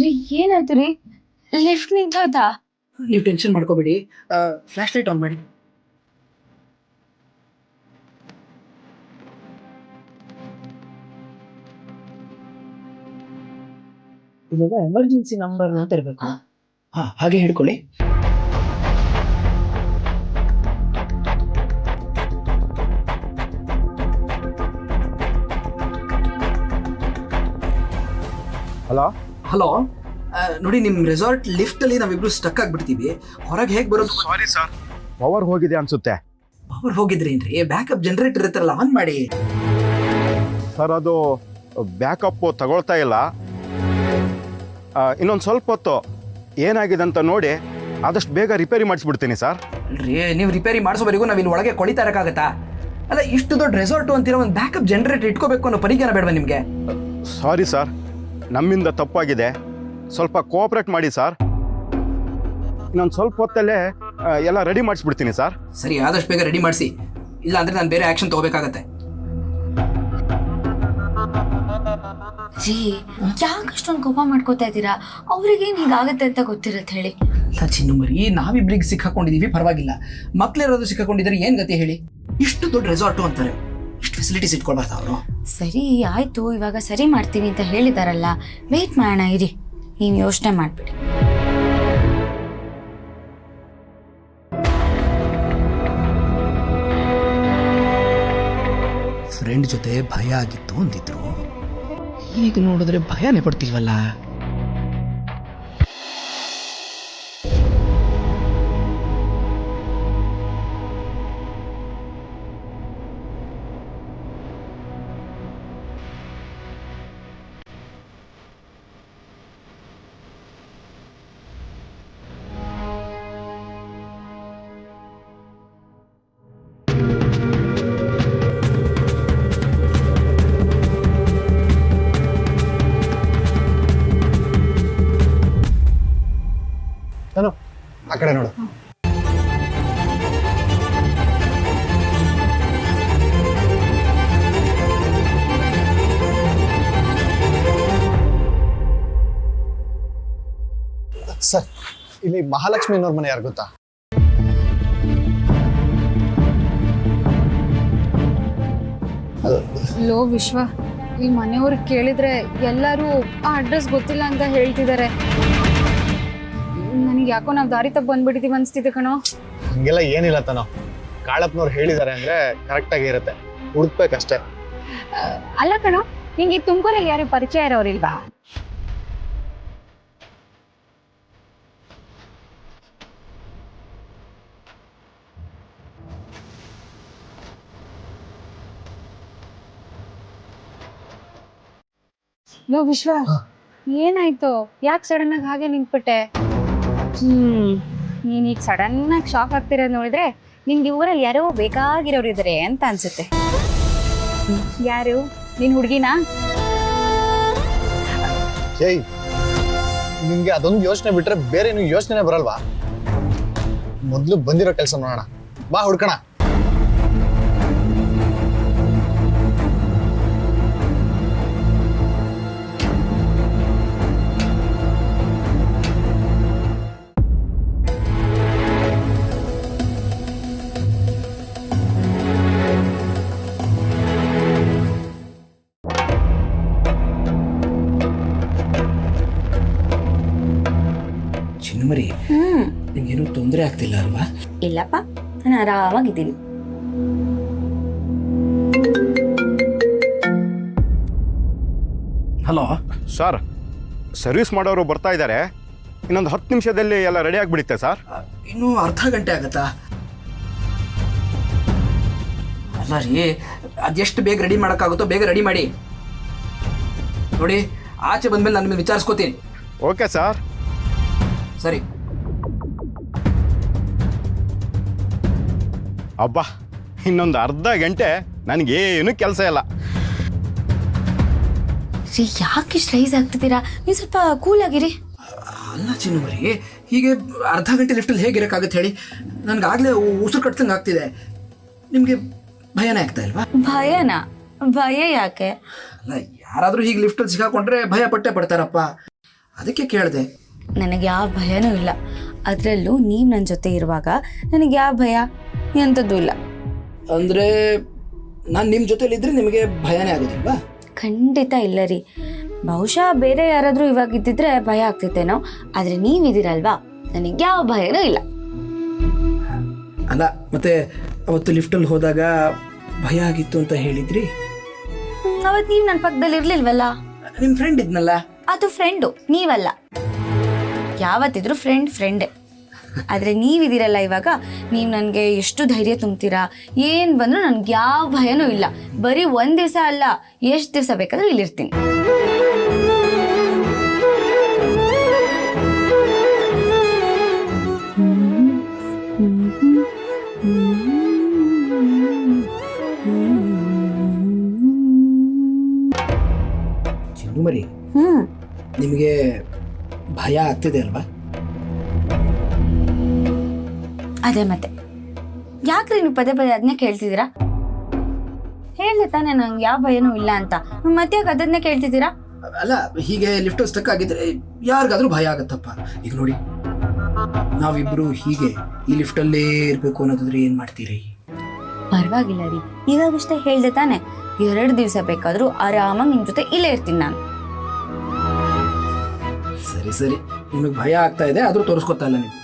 ಏನಾಯ್ತು ರೀ? ಲಿಫ್ಟ್ ನಿಂತೋದ? ನೀವು ಟೆನ್ಷನ್ ಮಾಡ್ಕೋಬೇಡಿ. ಫ್ಲಾಶ್ ಲೈಟ್ ಆನ್ ಮಾಡಿ. ಇವಾಗ ಎಮರ್ಜೆನ್ಸಿ ನಂಬರ್ ಅಂತ ಇರಬೇಕು. ಹಾಗೆ ಹಿಡ್ಕೊಳ್ಳಿ. ಹಲೋ ಹಲೋ, ನೋಡಿ ನಿಮ್ಮ ರೆಸಾರ್ಟ್ ಲಿಫ್ಟ್ ಅಲ್ಲಿ ನಾವಿಬ್ರು ಸ್ಟಕ್ ಆಗ್ಬಿಡ್ತೀವಿ. ಹೊರಗೆ ಹೇಗೆ ಬರೋದು? ಸಾರಿ ಸರ್, ಪವರ್ ಹೋಗಿದೆ ಅನ್ಸುತ್ತೆ. ಪವರ್ ಹೋಗಿದ್ರೇನ್ರಿ? ಬ್ಯಾಕಪ್ ಜನರೇಟರ್ ಇರುತ್ತಲ್ಲ, ಆನ್ ಮಾಡಿ. ಸರ್ ಅದು ಬ್ಯಾಕಪ್ ತಗೊಳ್ತಾ ಇಲ್ಲ. ಇನ್ನೊಂದು ಸ್ವಲ್ಪ ಹೊತ್ತು ಏನಾಗಿದೆ ಅಂತ ನೋಡಿ ಆದಷ್ಟು ಬೇಗ ರಿಪೇರಿ ಮಾಡಿಸ್ಬಿಡ್ತೀನಿ ಸರ್. ಅಲ್ರಿ, ನೀವು ರಿಪೇರಿ ಮಾಡಿಸೋವರೆಗೂ ನಾವು ಇಲ್ಲಿ ಒಳಗೆ ಕೊಳಿತಾ ಇರೋಕ್ಕಾಗತ್ತಾ? ಅಲ್ಲ, ಇಷ್ಟು ದೊಡ್ಡ ರೆಸಾರ್ಟು ಅಂತೀರೋ ಒಂದು ಬ್ಯಾಕಪ್ ಜನರೇಟರ್ ಇಟ್ಕೋಬೇಕು ಅನ್ನೋ ಪರಿಜ್ಞಾನ ಬೇಡವಾ ನಿಮಗೆ? ಸಾರಿ ಸರ್, ನಮ್ಮಿಂದ ತಪ್ಪಾಗಿದೆ. ಸ್ವಲ್ಪ ಕೋಆಪ್ರೇಟ್ ಮಾಡಿ ಸರ್. ಇನ್ನೊಂದು ಸ್ವಲ್ಪ ಹೊತ್ತಲ್ಲೇ ಎಲ್ಲ ರೆಡಿ ಮಾಡಿಸ್ಬಿಡ್ತೀನಿ ಸರ್. ಸರಿ, ಆದಷ್ಟು ಬೇಗ ರೆಡಿ ಮಾಡಿಸಿ, ಇಲ್ಲ ಅಂದ್ರೆ ನಾನು ಬೇರೆ ಆಕ್ಷನ್ ತಗೋಬೇಕಾಗತ್ತೆ. ಜೀ, ಯಾಕೆ ಅಷ್ಟೊಂದು ಕೋಪ ಮಾಡ್ಕೋತಾ ಇದ್ದೀರಾ? ಅವ್ರಿಗೇನು ಹೀಗಾಗತ್ತೆ ಅಂತ ಗೊತ್ತಿರತ್ತೆ ಹೇಳಿ. ಅಲ್ಲ ಚಿನ್ನು ಮರಿ, ನಾವಿಬ್ರಿಗೆ ಸಿಕ್ಕಾಕೊಂಡಿದೀವಿ, ಪರವಾಗಿಲ್ಲ. ಮಕ್ಳಿರೋದು ಸಿಕ್ಕಾಕೊಂಡಿದ್ರೆ ಏನ್ ಗತಿ ಹೇಳಿ? ಇಷ್ಟು ದೊಡ್ಡ ರೆಸಾರ್ಟು ಅಂತಾರೆ, ಇಷ್ಟು ಫೆಸಿಲಿಟೀಸ್ ಇಟ್ಕೊಳ್ಬಾರ್ದು ಅವರು? ಸರಿ ಆಯ್ತು, ಇವಾಗ ಸರಿ ಮಾಡ್ತೀವಿ ಅಂತ ಹೇಳಿದಾರಲ್ಲ, ವೇಟ್ ಮಾಡೋಣ ಇರಿ, ನೀವು ಯೋಚನೆ ಮಾಡ್ಬಿಡಿ. ಫ್ರೆಂಡ್ ಜೊತೆ ಭಯ ಆಗಿತ್ತು ಅಂದಿದ್ರು, ಈಗ ನೋಡಿದ್ರೆ ಭಯನೇ ಪಡ್ತಿಲ್ವಲ್ಲ. ನಾನು ಆ ಕಡೆ ನೋಡು. ಸರ್, ಇಲ್ಲಿ ಮಹಾಲಕ್ಷ್ಮಿ ಅನ್ನೋರ್ ಮನೆ ಯಾರು ಗೊತ್ತಾ? ಲೋ ವಿಶ್ವ, ಈ ಮನೆಯವ್ರಿಗೆ ಕೇಳಿದ್ರೆ ಎಲ್ಲರೂ ಆ ಅಡ್ರೆಸ್ ಗೊತ್ತಿಲ್ಲ ಅಂತ ಹೇಳ್ತಿದ್ದಾರೆ. ನನಗೆ ಯಾಕೋ ನಾವು ದಾರಿ ತಪ್ಪು ಬಂದ್ಬಿಟ್ಟಿದೀವಿ ಅನ್ಸ್ತಿದೆ ಕಣೋ. ಹಂಗೆಲ್ಲ ಏನಿಲ್ಲ ತಾನೋ, ಕಾಳಪ್ಪನವ್ರು ಹೇಳಿದ್ದಾರೆ ಅಂದ್ರೆ ಕರೆಕ್ಟ್ ಆಗಿ ಇರುತ್ತೆ, ಹುಡುಕ್ಬೇಕಷ್ಟೇ. ಅಲ್ಲ ಕಣೋ, ನಿಂಗೆ ಈ ತುಮಕೂರಲ್ಲಿ ಯಾರು ಪರಿಚಯ ಇರೋರಿಲ್ವಾ? ಲೋ ವಿಶ್ವ, ಏನಾಯ್ತು? ಯಾಕೆ ಸಡನ್ ಆಗಿ ಹಾಗೆ ನಿಂತ್ಬಿಟ್ಟೆ? ನೀನೀಗ ಸಡನ್ ಆಗಿ ಶಾಕ್ ಆಗ್ತಿರೋದು ನೋಡಿದ್ರೆ ನಿನ್ಗೆ ಊರಲ್ಲಿ ಯಾರೋ ಬೇಕಾಗಿರೋರು ಇದ್ದಾರೆ ಅಂತ ಅನ್ಸುತ್ತೆ. ಯಾರು? ನಿನ್ ಹುಡುಗಿನಾ? ಏಯ್, ನಿಂಗೆ ಅದೊಂದು ಯೋಚನೆ ಬಿಟ್ರೆ ಬೇರೆ ನೀವು ಯೋಚನೆ ಬರಲ್ವಾ? ಮೊದ್ಲು ಬಂದಿರೋ ಕೆಲಸ ನೋಡೋಣ, ಬಾ ಹುಡ್ಕಣ. ಚಿನ್ನುಮರಿ, ನಿಮ್ಗೇನು ತೊಂದರೆ ಆಗ್ತಿಲ್ಲ ಅಲ್ವಾ? ಇಲ್ಲಪ್ಪ, ನಾನು ಆರಾಮಾಗಿದ್ದೀನಿ. ಹಲೋ ಸರ್, ಸರ್ವಿಸ್ ಮಾಡೋರು ಬರ್ತಾ ಇದ್ದಾರೆ. ಇನ್ನೊಂದು 10 ನಿಮಿಷದಲ್ಲಿ ಎಲ್ಲ ರೆಡಿ ಆಗಿಬಿಡುತ್ತೆ ಸರ್. ಇನ್ನೂ ಅರ್ಧ ಗಂಟೆ ಆಗತ್ತಾ? ಅಲ್ಲ ರೀ, ಅದೆಷ್ಟು ಬೇಗ ರೆಡಿ ಮಾಡೋಕ್ಕಾಗುತ್ತೋ ಬೇಗ ರೆಡಿ ಮಾಡಿ. ನೋಡಿ, ಆಚೆ ಬಂದ್ಮೇಲೆ ನಾನು ನಿಮಗೆ ವಿಚಾರಿಸ್ಕೋತೀನಿ. Okay sir. ಸರಿ. ಅಬ್ಬಾ, ಇನ್ನೊಂದು ಅರ್ಧ ಗಂಟೆ ನನಗೇನು ಕೆಲಸ ಇಲ್ಲ. ರೀ, ಯಾಕೆ ಇಷ್ಟು ರೈಸ್ ಆಗ್ತಿದ್ದೀರಾ? ನೀವು ಸ್ವಲ್ಪ ಕೂಲ್ ಆಗಿರಿ. ಅಲ್ಲ ಚಿನ್ನುಮರಿ, ಹೀಗೆ ಅರ್ಧ ಗಂಟೆ ಲಿಫ್ಟಲ್ಲಿ ಹೇಗಿರೋಕ್ಕಾಗತ್ತೆ ಹೇಳಿ? ನನಗಾಗಲೇ ಉಸಿರು ಕಟ್ತಂಗೆ ಆಗ್ತಿದೆ. ನಿಮಗೆ ಭಯನೇ ಆಗ್ತಾ ಇಲ್ವಾ? ಭಯನಾ? ಭಯ ಯಾಕೆ? ಅಲ್ಲ, ಯಾರಾದರೂ ಹೀಗೆ ಲಿಫ್ಟಲ್ಲಿ ಸಿಕ್ಕಾಕೊಂಡ್ರೆ ಭಯ ಪಟ್ಟೆ ಪಡ್ತಾರಪ್ಪ. ಅದಕ್ಕೆ ಕೇಳಿದೆ. ನನಗೆ ಯಾವ ಭಯನೂ ಇಲ್ಲ. ಅದರಲ್ಲೂ ನೀವು ನನ್ನ ಜೊತೆ ಇರುವಾಗ ನನಗೆ ಯಾವ ಭಯ ಎಂಥದ್ದು ಇಲ್ಲ. ಅಂದರೆ ನಾನು ನಿಮ್ಮ ಜೊತೆಲಿದ್ದರೆ ನಿಮಗೆ ಭಯನೇ ಆಗೋದಿಲ್ವಾ? ಖಂಡಿತ ಇಲ್ಲ ರೀ. ಬಹುಶಃ ಬೇರೆ ಯಾರಾದರೂ ಇವಾಗ ಇದ್ದಿದ್ರೆ ಭಯ ಆಗ್ತಿತ್ತೇನೋ, ಆದರೆ ನೀವಿದ್ದೀರಲ್ವಾ, ನನಗೆ ಯಾವ ಭಯನೂ ಇಲ್ಲ. ಅಲ್ಲ, ಮತ್ತೆ ಅವತ್ತು ಲಿಫ್ಟಲ್ಲಿ ಹೋದಾಗ ಭಯ ಆಗಿತ್ತು ಅಂತ ಹೇಳಿದ್ರಿ. ಅವತ್ತು ನೀವು ನನ್ನ ಪಕ್ಕದಲ್ಲಿ ಇರ್ಲಿಲ್ವಲ್ಲ? ನಿಮ್ಮ ಫ್ರೆಂಡ್ ಇದ್ನಲ್ಲ. ಅದು ಫ್ರೆಂಡು, ನೀವಲ್ಲ. ಯಾವತ್ತಿದ್ರು ಫ್ರೆಂಡೇ. ಆದರೆ ನೀವಿದ್ದೀರಲ್ಲ ಇವಾಗ, ನೀವು ನನಗೆ ಎಷ್ಟು ಧೈರ್ಯ ತುಂಬ್ತೀರಾ. ಏನು ಬಂದರೂ ನನಗೆ ಯಾವ ಭಯನೂ ಇಲ್ಲ. ಬರೀ ಒಂದು ದಿವಸ ಅಲ್ಲ, ಎಷ್ಟು ದಿವಸ ಬೇಕಾದರೂ ಇಲ್ಲಿರ್ತೀನಿ. ಚಿನ್ನು ಮರಿ, ನಿಮಗೆ ಭಯ ಆಗ್ತಿದೆ ಅಲ್ವಾ? ಅದೇ ಮತ್ತೆ ಯಾಕ್ರಿ ನೀವು ಪದೇ ಪದೇ ಅದನ್ನೇ ಕೇಳ್ತಿದ್ದೀರಾ? ಹೇಳ್ದೆ ತಾನೇ ನಂಗೆ ಯಾವ ಭಯನೂ ಇಲ್ಲ ಅಂತ, ಮತ್ತೆ ಯಾಕೆ ಅದನ್ನೇ ಕೇಳ್ತಿದ್ದೀರಾ? ಅಲ್ಲ, ಹೀಗೆ ಲಿಫ್ಟ್ ಸ್ಟಕ್ ಆಗಿದ್ರೆ ಯಾರಿಗಾದ್ರೂ ಭಯ ಆಗತ್ತಪ್ಪ. ಈಗ ನೋಡಿ, ನಾವಿಬ್ರು ಹೀಗೆ ಈ ಲಿಫ್ಟಲ್ಲೇ ಇರಬೇಕು ಅನ್ನೋದಾದ್ರೆ ಏನು ಮಾಡ್ತೀರಿ? ಪರವಾಗಿಲ್ಲ ರೀ, ಇವಾಗಷ್ಟೇ ಹೇಳ್ದೆ ತಾನೆ, 2 ದಿವಸ ಬೇಕಾದರೂ ಆರಾಮಾಗಿ ನಿಮ್ಮ ಜೊತೆ ಇಲ್ಲೇ ಇರ್ತೀನಿ ನಾನು. ಸರಿ, ನಿಮಗೆ ಭಯ ಆಗ್ತಾ ಇದೆ, ಆದರೂ ತೋರಿಸ್ಕೊತಾ ಇಲ್ಲ ನೀವು.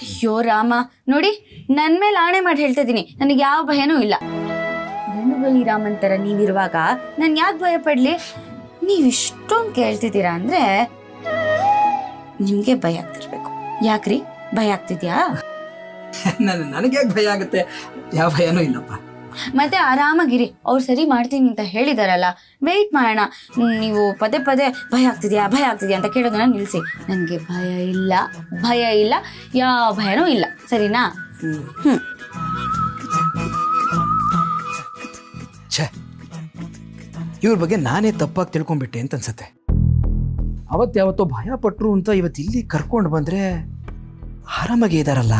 ಅಯ್ಯೋ ರಾಮ, ನೋಡಿ ನನ್ನ ಮೇಲೆ ಆಣೆ ಮಾಡಿ ಹೇಳ್ತಾ ಇದ್ದೀನಿ, ನನಗೆ ಯಾವ ಭಯನೂ ಇಲ್ಲ. ಗಂಡುಗಲಿ ರಾಮನ್ ಥರ ನೀವಿರುವಾಗ ನಾನು ಯಾಕೆ ಭಯ ಪಡ್ಲಿ? ನೀವು ಇಷ್ಟೊಂದು ಕೇಳ್ತಿದ್ದೀರಾ ಅಂದರೆ ನಿಮಗೆ ಭಯ ಆಗ್ತಿರ್ಬೇಕು. ಯಾಕ್ರಿ ಭಯ ಆಗ್ತಿದ್ಯಾ? ನನಗೆ ಯಾಕೆ ಭಯ ಆಗುತ್ತೆ? ಯಾವ ಭಯನೂ ಇಲ್ಲಪ್ಪ. ಮತ್ತೆ ಆರಾಮಾಗಿರಿ, ಅವ್ರು ಸರಿ ಮಾಡ್ತೀನಿ ಅಂತ ಹೇಳಿದಾರಲ್ಲ, ವೆಯ್ಟ್ ಮಾಡೋಣ. ನೀವು ಪದೇ ಪದೇ ಭಯ ಆಗ್ತಿದ್ಯಾ ಅಂತ ಕೇಳೋದನ್ನ ನಿಲ್ಲಿಸಿ. ನನಗೆ ಭಯ ಇಲ್ಲ, ಯಾವ ಭಯನೂ ಇಲ್ಲ, ಸರಿನಾ? ಛೇ, ಇವ್ರ ಬಗ್ಗೆ ನಾನೇ ತಪ್ಪಾಗಿ ತಿಳ್ಕೊಂಡ್ಬಿಟ್ಟೆ ಅಂತ ಅನ್ಸತ್ತೆ. ಅವತ್ತಾವತ್ತೋ ಭಯ ಪಟ್ರು ಅಂತ ಇವತ್ತು ಇಲ್ಲಿ ಕರ್ಕೊಂಡು ಬಂದ್ರೆ ಆರಾಮಾಗಿ ಇದಾರಲ್ಲ.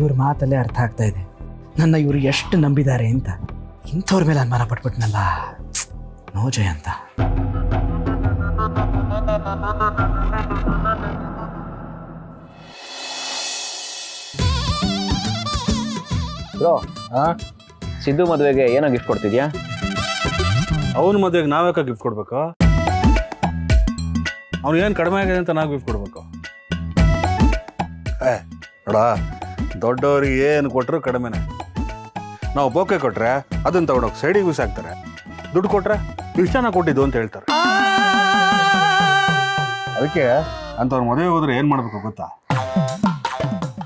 ಇವ್ರ ಮಾತಲ್ಲೇ ಅರ್ಥ ಆಗ್ತಾ ಇದೆ ನನ್ನ ಇವರು ಎಷ್ಟು ನಂಬಿದ್ದಾರೆ ಅಂತ. ಇಂಥವ್ರ ಮೇಲೆ ಅನುಮಾನ ಪಟ್ಬಿಟ್ನಲ್ಲ, ನೋ ಜಯ ಅಂತ. ಬ್ರೋ, ಸಿದ್ದು ಮದುವೆಗೆ ಏನೋ ಗಿಫ್ಟ್ ಕೊಡ್ತಿದ್ಯಾ? ಅವನ ಮದುವೆಗೆ ನಾವ್ಯಾಕೆ ಗಿಫ್ಟ್ ಕೊಡ್ಬೇಕು? ಅವ್ನು ಏನು ಕಡಿಮೆ ಆಗಿದೆ ಅಂತ ನಾವು ಗಿಫ್ಟ್ ಕೊಡ್ಬೇಕು? ನೋಡ, ದೊಡ್ಡವ್ರಿಗೆ ಏನು ಕೊಟ್ಟರು ಕಡಿಮೆನೆ. ನಾವು ಬೋಕೆ ಕೊಟ್ರೆ ಅದನ್ನ ತಗೊಂಡೋಗಿ ಸೈಡಿಗೆ ಯೂಸ್ ಆಗ್ತಾರೆ. ದುಡ್ಡು ಕೊಟ್ರೆ ಇಷ್ಟು ಚೆನ್ನಾಗಿ ಕೊಟ್ಟಿದ್ದು ಅಂತ ಹೇಳ್ತಾರೆ. ಅದಕ್ಕೆ ಅಂಥವ್ರ ಮದುವೆ ಹೋದ್ರೆ ಏನು ಮಾಡ್ಬೇಕು ಗೊತ್ತಾ?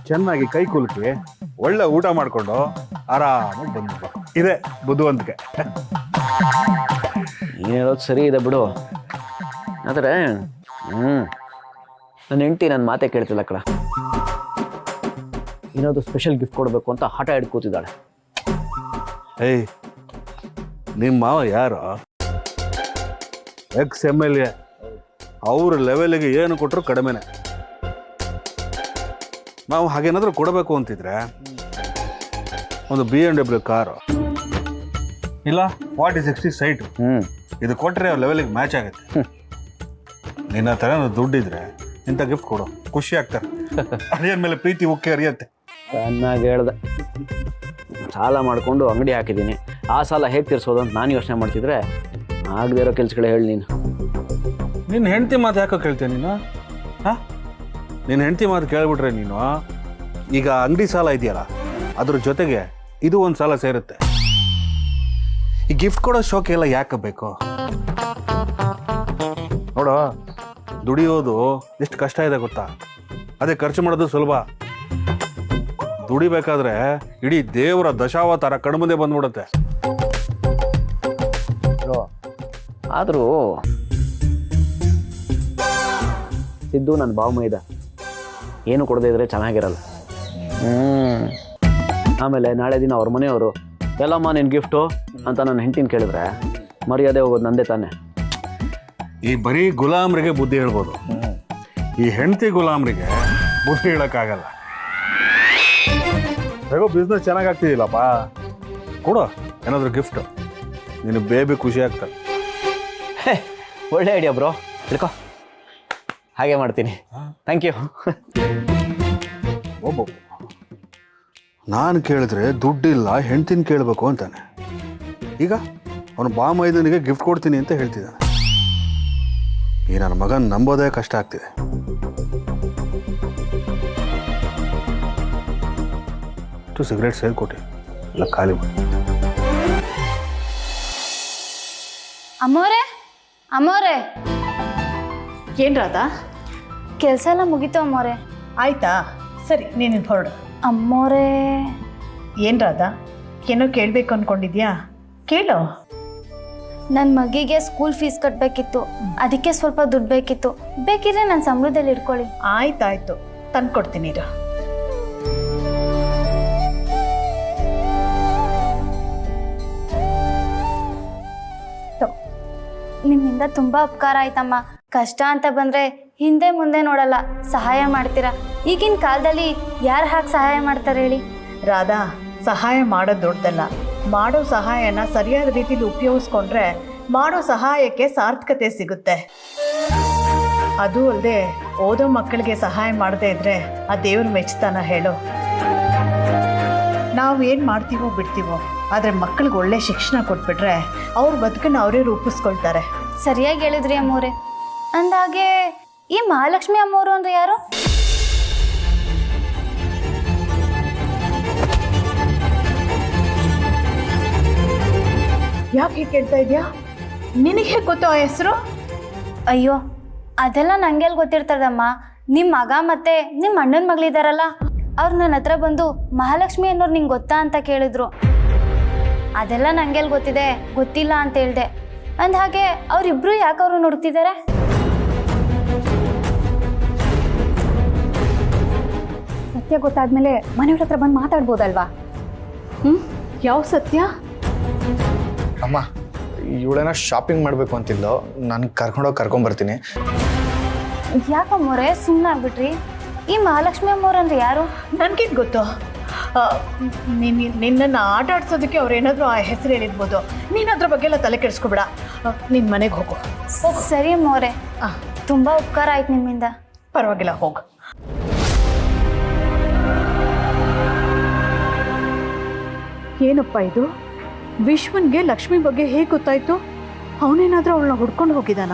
ಚೆನ್ನಾಗಿ ಕೈ ಕುಲುಕಿ ಒಳ್ಳೆ ಊಟ ಮಾಡಿಕೊಂಡು ಆರಾಮಾಗಿ ಬಂದ್ಬಿಟ್ಟು. ಇದೆ ಬುದ್ಧಿವಂತಿಕೆ. ನೀನು ಹೇಳೋದು ಸರಿ ಇದೆ ಬಿಡು, ಆದರೆ ನನ್ನ ಹೆಂಡತಿ ನನ್ನ ಮಾತೇ ಕೇಳ್ತಿಲ್ಲ ಕಡ. ಏನಾದ್ರು ಸ್ಪೆಷಲ್ ಗಿಫ್ಟ್ ಕೊಡಬೇಕು ಅಂತ ಹಠ ಹಿಡ್ದು ಕೂತಿದ್ದಾಳೆ. ಏಯ್, ನಿಮ್ಮ ಮಾವ ಯಾರು? XMLA. ಅವ್ರ ಲೆವೆಲ್ಗೆ ಏನು ಕೊಟ್ಟರು ಕಡಿಮೆನೆ. ನಾವು ಹಾಗೇನಾದ್ರೂ ಕೊಡಬೇಕು ಅಂತಿದ್ರೆ ಒಂದು BMW ಕಾರು ಇಲ್ಲ 40-60 ಸೈಟು ಇದು ಕೊಟ್ಟರೆ ಅವ್ರ ಲೆವೆಲ್ಗೆ ಮ್ಯಾಚ್ ಆಗುತ್ತೆ. ನಿನ್ನ ಹತ್ರ ದುಡ್ಡಿದ್ರೆ ಇಂಥ ಗಿಫ್ಟ್ ಕೊಡು, ಖುಷಿ ಆಗ್ತಾರೆ. ಅದೇನ ಮೇಲೆ ಪ್ರೀತಿ ಉಕ್ಕಿ ಹರಿಯತ್ತೆ. ಚೆನ್ನಾಗಿ ಹೇಳ್ದೆ. ಸಾಲ ಮಾಡಿಕೊಂಡು ಅಂಗಡಿ ಹಾಕಿದ್ದೀನಿ, ಆ ಸಾಲ ಹೇಗೆ ತೀರಿಸೋದು ಅಂತ ನಾನು ಯೋಚನೆ ಮಾಡ್ತಿದ್ರೆ ಆಗದೆ ಇರೋ ಕೆಲ್ಸಗಳೇ ಹೇಳಿ ನೀನು. ನಿನ್ನ ಹೆಂಡತಿ ಮಾತು ಯಾಕೋ ಕೇಳ್ತೀಯ ನೀನು? ಹಾಂ, ನಿನ್ನ ಹೆಂಡತಿ ಮಾತು ಕೇಳ್ಬಿಟ್ರೆ ನೀನು ಈಗ ಅಂಗಡಿ ಸಾಲ ಇದೆಯಲ್ಲ ಅದ್ರ ಜೊತೆಗೆ ಇದು ಒಂದು ಸಾಲ ಸೇರುತ್ತೆ. ಈ ಗಿಫ್ಟ್ ಕೊಡೋ ಶೋಕ್ ಎಲ್ಲ ಯಾಕೆ ಬೇಕು ನೋಡು? ದುಡಿಯೋದು ಎಷ್ಟು ಕಷ್ಟ ಇದೆ ಗೊತ್ತಾ? ಅದೇ ಖರ್ಚು ಮಾಡೋದು ಸುಲಭ. ದುಡಿಬೇಕಾದ್ರೆ ಇಡೀ ದೇವರ ದಶಾವತಾರ ಕಣ್ಮುಂದೆ ಬಂದ್ಬಿಡುತ್ತೆ. ಆದರೂ ಸಿದ್ದು ನನ್ನ ಭಾವ ಮೈದ ಏನು ಕೊಡದೇ ಇದ್ರೆ ಚೆನ್ನಾಗಿರಲ್ಲ. ಆಮೇಲೆ ನಾಳೆ ದಿನ ಅವ್ರ ಮನೆಯವರು ಎಲ್ಲಮ್ಮ ನಿನ್ನ ಗಿಫ್ಟು ಅಂತ ನನ್ನ ಹೆಂಡತಿನ ಕೇಳಿದ್ರೆ ಮರ್ಯಾದೆ ಹೋಗೋದು ನಂದೇ ತಾನೆ. ಈ ಬರೀ ಗುಲಾಮ್ರಿಗೆ ಬುದ್ಧಿ ಹೇಳ್ಬೋದು, ಈ ಹೆಂಡತಿ ಗುಲಾಮ್ರಿಗೆ ಬುದ್ಧಿ ಹೇಳೋಕ್ಕಾಗಲ್ಲ. ಹೇಗೋ ಬಿಸ್ನೆಸ್ ಚೆನ್ನಾಗಿ ಆಗ್ತಿದಿಲ್ಲಪ್ಪ, ಕೊಡು ಏನಾದರೂ ಗಿಫ್ಟ್, ನೀನು ಬೇಬಿ ಖುಷಿ ಆಗ್ತಾರೆ. ಒಳ್ಳೆ ಐಡಿಯಾ ಬ್ರೋ, ತಿಳ್ಕೊ. ಹಾಗೆ ಮಾಡ್ತೀನಿ. Thank you. ಒಬ್ಬ ನಾನು ಕೇಳಿದ್ರೆ ದುಡ್ಡಿಲ್ಲ, ಹೆಂಡ್ತಿನ ಕೇಳಬೇಕು ಅಂತಾನೆ. ಈಗ ಅವನು ಬಾಮೈದನಿಗೆ ಗಿಫ್ಟ್ ಕೊಡ್ತೀನಿ ಅಂತ ಹೇಳ್ತಿದ್ದಾನೆ. ಈ ನನ್ನ ಮಗನ ನಂಬೋದೇ ಕಷ್ಟ ಆಗ್ತಿದೆ. ಸಿಗರೇಟ್ ಸೇಲ್ ಕೊಟ್ಟಿ ಎಲ್ಲ ಖಾಲಿ ಮಾಡಿ. ಅಮ್ಮೋರೆ, ಅಮ್ಮೋರೆ, ಏನ್ ರಾಧಾ? ಕೆಲಸ ಎಲ್ಲ ಮುಗೀತು ಅಮ್ಮೋರೆ. ಆಯ್ತಾ, ಸರಿ ನೀನು ಹೊರಡು. ಅಮ್ಮೋರೆ, ಏನ್ ರಾಧಾ, ಏನೋ ಕೇಳಬೇಕು ಅನ್ಕೊಂಡಿದ್ಯಾ? ಕೇಳು. ನನ್ನ ಮಗಿಗೆ ಸ್ಕೂಲ್ ಫೀಸ್ ಕಟ್ಟಬೇಕಿತ್ತು, ಅದಕ್ಕೆ ಸ್ವಲ್ಪ ದುಡ್ಡು ಬೇಕಿತ್ತು. ಬೇಕಿದ್ರೆ ನನ್ನ ಸಂಬಳದಲ್ಲಿ ಇಟ್ಕೊಳ್ಳಿ. ಆಯ್ತಾಯ್ತು, ತಂದ್ಕೊಡ್ತೀನಿ ಇರು. ನಿಮ್ಮಿಂದ ತುಂಬಾ ಉಪಕಾರ ಆಯ್ತಮ್ಮ. ಕಷ್ಟ ಅಂತ ಬಂದ್ರೆ ಹಿಂದೆ ಮುಂದೆ ನೋಡಲ್ಲ, ಸಹಾಯ ಮಾಡ್ತೀರಾ. ಈಗಿನ ಕಾಲದಲ್ಲಿ ಯಾರು ಹಾಗೆ ಸಹಾಯ ಮಾಡ್ತಾರೆ ಹೇಳಿ? ರಾಧಾ, ಸಹಾಯ ಮಾಡೋದು ದೊಡ್ಡದಲ್ಲ. ಮಾಡೋ ಸಹಾಯನ ಸರಿಯಾದ ರೀತಿಲಿ ಉಪಯೋಗಿಸ್ಕೊಂಡ್ರೆ ಮಾಡೋ ಸಹಾಯಕ್ಕೆ ಸಾರ್ಥಕತೆ ಸಿಗುತ್ತೆ. ಅದು ಅಲ್ಲದೆ ಓದೋ ಮಕ್ಕಳಿಗೆ ಸಹಾಯ ಮಾಡದೇ ಇದ್ರೆ ಆ ದೇವ್ರ ಮೆಚ್ತಾನ ಹೇಳು? ನಾವು ಏನು ಮಾಡ್ತೀವೋ ಬಿಡ್ತೀವೋ, ಆದರೆ ಮಕ್ಕಳಿಗೆ ಒಳ್ಳೆ ಶಿಕ್ಷಣ ಕೊಟ್ಬಿಟ್ರೆ ಅವ್ರ ಬದುಕನ್ನು ಅವರೇ ರೂಪಿಸ್ಕೊಳ್ತಾರೆ. ಸರಿಯಾಗಿ ಹೇಳಿದ್ರಿ ಅಮ್ಮೋರೆ. ಅಂದಾಗೆ ಈ ಮಹಾಲಕ್ಷ್ಮಿ ಅಮ್ಮೋರು ಅಂದ್ರೆ ಯಾರು? ಯಾಕೆ ಕೇಳ್ತಾ ಇದೆಯಾ? ನಿನಗೆ ಗೊತ್ತೋ ಆ ಹೆಸರು? ಅಯ್ಯೋ, ಅದೆಲ್ಲ ನಂಗೆಲ್ಲಿ ಗೊತ್ತಿರ್ತದಮ್ಮ. ನಿಮ್ಮ ಮಗ ಮತ್ತೆ ನಿಮ್ಮ ಅಣ್ಣನ ಮಗಳಿದಾರಲ್ಲ, ಅವ್ರು ನನ್ನ ಹತ್ರ ಬಂದು ಮಹಾಲಕ್ಷ್ಮಿ ಅನ್ನೋರು ನಿಂಗೆ ಗೊತ್ತಾ ಅಂತ ಕೇಳಿದ್ರು. ಅದೆಲ್ಲ ನಂಗೆಲ್ಲಿ ಗೊತ್ತಿದೆ, ಗೊತ್ತಿಲ್ಲ ಅಂತ ಹೇಳ್ದೆ. ಅಂದ ಹಾಗೆ ಅವರಿಬ್ರು ಯಾಕೆ ಅವರು ನೋಡ್ತಿದ್ದಾರೆ? ಸತ್ಯ ಗೊತ್ತಾದ್ಮೇಲೆ ಮನೆಯವ್ರ ಹತ್ರ ಬಂದು ಮಾತಾಡ್ಬೋದಲ್ವಾ? ಯಾವ ಸತ್ಯ? ಅಮ್ಮ, ಇವಳೇನ ಶಾಪಿಂಗ್ ಮಾಡಬೇಕು ಅಂತಿದ್ಲು, ನಾನು ಕರ್ಕೊಂಬರ್ತೀನಿ. ಯಾಕಮ್ಮೋರೆ ಸುಮ್ಮನೆ ಆಗ್ಬಿಟ್ರಿ? ಈ ಮಹಾಲಕ್ಷ್ಮಿ ಅಮ್ಮೋರು ಅಂದ್ರೆ ಯಾರು? ನನಗೇನು ಗೊತ್ತು? ನಿನ್ನನ್ನು ಆಟ ಆಡ್ಸೋದಕ್ಕೆ ಅವ್ರು ಏನಾದರೂ ಆ ಹೆಸರು ಹೇಳಿರ್ಬೋದು. ನೀನು ಅದ್ರ ಬಗ್ಗೆ ಎಲ್ಲ ತಲೆ ಕೆಡಿಸ್ಕೊಬೇಡ. ನಿನ್ನ ಮನೆಗೆ ಹೋಗು. ಸರಿ ಅಮ್ಮೋರೆ, ತುಂಬ ಉಪಕಾರ ಆಯ್ತು ನಿಮ್ಮಿಂದ. ಪರವಾಗಿಲ್ಲ, ಹೋಗು. ಏನಪ್ಪ ಇದು? ವಿಶ್ವನ್ಗೆ ಲಕ್ಷ್ಮಿ ಬಗ್ಗೆ ಹೇಗೆ ಗೊತ್ತಾಯ್ತು? ಅವನೇನಾದ್ರೂ ಅವಳನ್ನ ಹುಡ್ಕೊಂಡು ಹೋಗಿದ್ದಾನ?